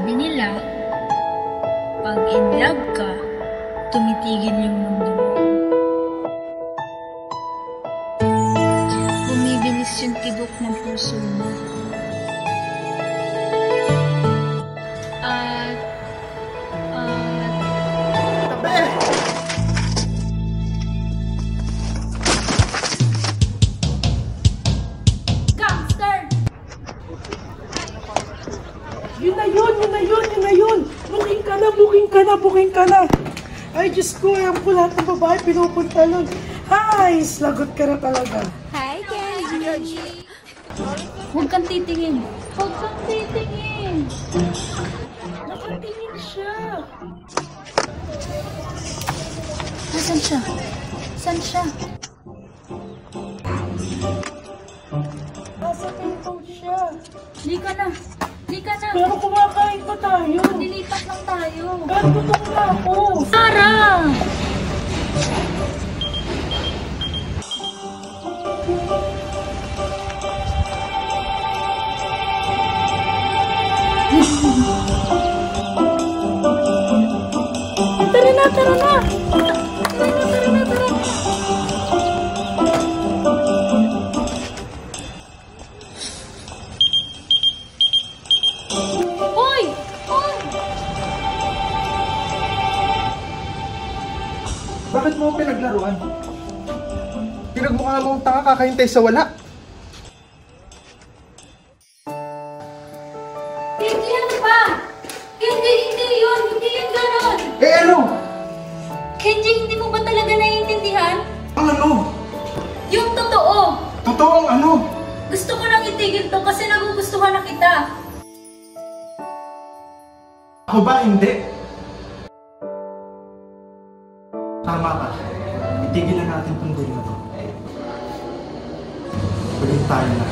Sabi nila, pag in love ka, tumitigil yung mundo mo. Bumibilis yung tibok ng puso mo. Tabi! Gangster! Yun na yun! Booking ka na! Ay, Diyos ko, alam ko lahat ng babae pinupunta nun. Ay, lagot ka na talaga. Hi, Kenji! Huwag kang titingin! Nakatingin siya. Nasaan siya? Saan siya? Nasa pinto siya. Lika na! Pero kumakain pa tayo. Dilipat lang tayo. Pero gutom na ako. Sarah! Tara na! Hoy! Bakit mo pinaglaruan? Pinagmukha mong tanga kakahintay sa wala. Hindi yan ba? Hindi yun! Hindi yun ganon! Eh ano? Kenji, hindi mo ba talaga naiintindihan? Ang ano? Yung totoo! Totoong ano? Gusto ko nang itigil to kasi nagugustuhan na kita. Ako ba hindi? Tama ka. Itigil na natin tong gulo to. Balik tayo na.